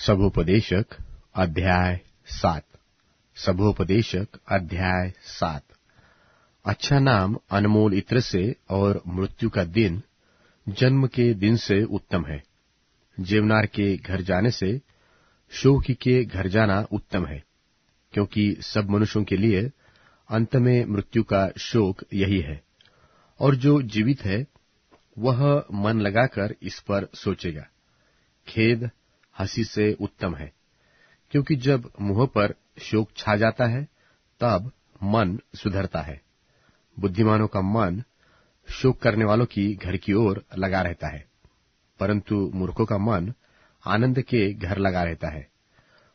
सभोपदेशक अध्याय 7। सभोपदेशक अध्याय 7। अच्छा नाम अनमोल इत्र से और मृत्यु का दिन जन्म के दिन से उत्तम है। जेवनार के घर जाने से शोक के घर जाना उत्तम है, क्योंकि सब मनुष्यों के लिए अंत में मृत्यु का शोक यही है। और जो जीवित है वह मन लगाकर इस पर सोचेगा। खेद हंसी से उत्तम है, क्योंकि जब मुंह पर शोक छा जाता है तब मन सुधरता है। बुद्धिमानों का मन शोक करने वालों की घर की ओर लगा रहता है, परंतु मूर्खों का मन आनंद के घर लगा रहता है।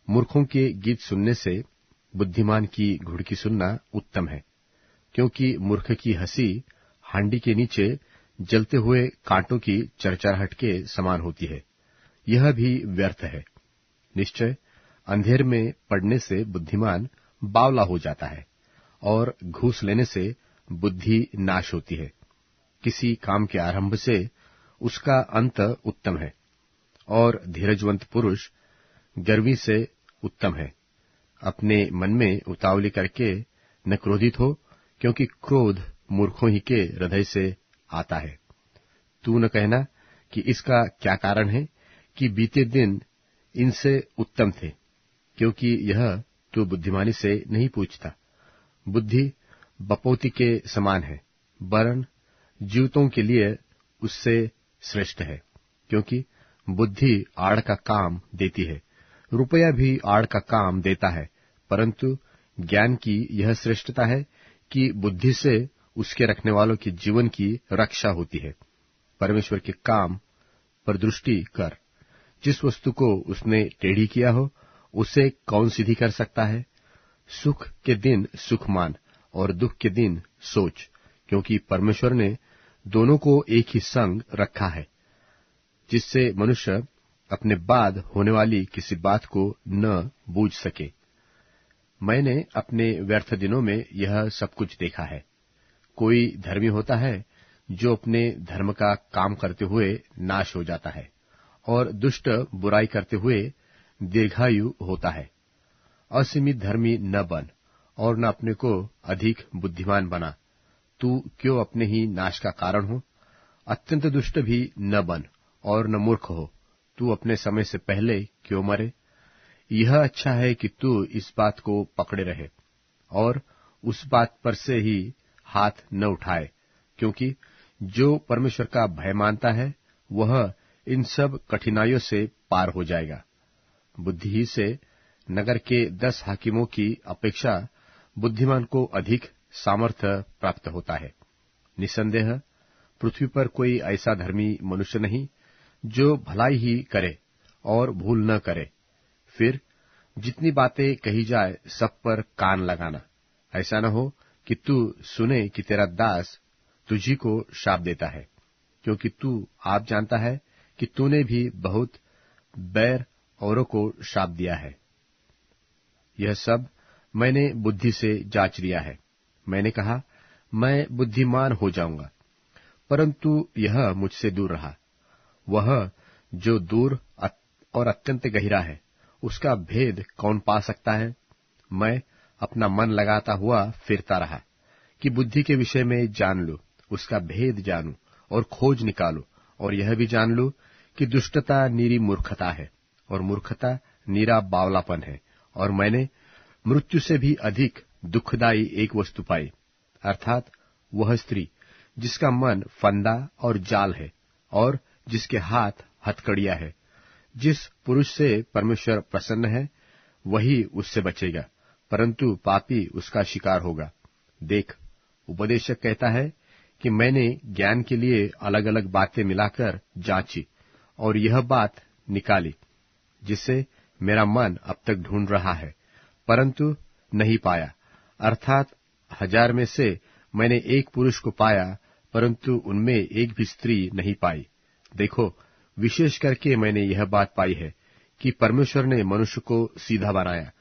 मूर्खों के गीत सुनने से बुद्धिमान की घुड़की सुनना उत्तम है, क्योंकि मूर्ख की हंसी हांडी के नीचे जलते हुए कांटों की चरचराहट के समान होती है। यह भी व्यर्थ है। निश्चय अंधेर में पड़ने से बुद्धिमान बावला हो जाता है, और घूस लेने से बुद्धि नाश होती है। किसी काम के आरंभ से उसका अंत उत्तम है, और धीरजवंत पुरुष गर्वी से उत्तम है। अपने मन में उतावली करके न क्रोधित हो, क्योंकि क्रोध मूर्खों ही के हृदय से आता है। तू न कहना कि इसका क्या कारण है कि बीते दिन इनसे उत्तम थे, क्योंकि यह तू बुद्धिमानी से नहीं पूछता। बुद्धि बपौती के समान है, वरन जीवतों के लिए उससे श्रेष्ठ है, क्योंकि बुद्धि आड़ का काम देती है। रुपया भी आड़ का काम देता है, परंतु ज्ञान की यह श्रेष्ठता है कि बुद्धि से उसके रखने वालों के जीवन की रक्षा होती है। परमेश्वर के काम पर दृष्टि कर। जिस वस्तु को उसने टेढ़ी किया हो उसे कौन सीधी कर सकता है। सुख के दिन सुख मान और दुख के दिन सोच, क्योंकि परमेश्वर ने दोनों को एक ही संग रखा है, जिससे मनुष्य अपने बाद होने वाली किसी बात को न बूझ सके। मैंने अपने व्यर्थ दिनों में यह सब कुछ देखा है। कोई धर्मी होता है जो अपने धर्म का काम करते हुए नाश हो जाता है, और दुष्ट बुराई करते हुए दीर्घायु होता है। असीमित धर्मी न बन, और न अपने को अधिक बुद्धिमान बना। तू क्यों अपने ही नाश का कारण हो। अत्यंत दुष्ट भी न बन, और न मूर्ख हो। तू अपने समय से पहले क्यों मरे। यह अच्छा है कि तू इस बात को पकड़े रहे, और उस बात पर से ही हाथ न उठाए, क्योंकि जो परमेश्वर का भय मानता है वह इन सब कठिनाइयों से पार हो जाएगा। बुद्धि ही से नगर के 10 हाकिमों की अपेक्षा बुद्धिमान को अधिक सामर्थ्य प्राप्त होता है। निसंदेह पृथ्वी पर कोई ऐसा धर्मी मनुष्य नहीं जो भलाई ही करे और भूल न करे। फिर जितनी बातें कही जाए सब पर कान लगाना। ऐसा न हो कि तू सुने कि तेरा दास तुझी को शाप देता है, क्योंकि तू आप जानता है कि तूने भी बहुत बैर औरों को शाप दिया है। यह सब मैंने बुद्धि से जांच लिया है। मैंने कहा, मैं बुद्धिमान हो जाऊंगा, परंतु यह मुझसे दूर रहा। वह जो दूर और अत्यंत गहरा है, उसका भेद कौन पा सकता है। मैं अपना मन लगाता हुआ फिरता रहा कि बुद्धि के विषय में जान लूं, उसका भेद जानूं और खोज निकालूं, और यह भी जान लूं कि दुष्टता नीरी मूर्खता है, और मूर्खता नीरा बावलापन है। और मैंने मृत्यु से भी अधिक दुखदायी एक वस्तु पाई, अर्थात वह स्त्री जिसका मन फंदा और जाल है, और जिसके हाथ हथकड़ियां है। जिस पुरुष से परमेश्वर प्रसन्न है वही उससे बचेगा, परंतु पापी उसका शिकार होगा। देख, उपदेशक कहता है कि मैंने ज्ञान के लिए अलग अलग बातें मिलाकर जांची और यह बात निकाली, जिसे मेरा मन अब तक ढूंढ रहा है, परंतु नहीं पाया। अर्थात 1000 में से मैंने एक पुरुष को पाया, परंतु उनमें एक भी स्त्री नहीं पाई। देखो, विशेष करके मैंने यह बात पाई है कि परमेश्वर ने मनुष्य को सीधा बनाया,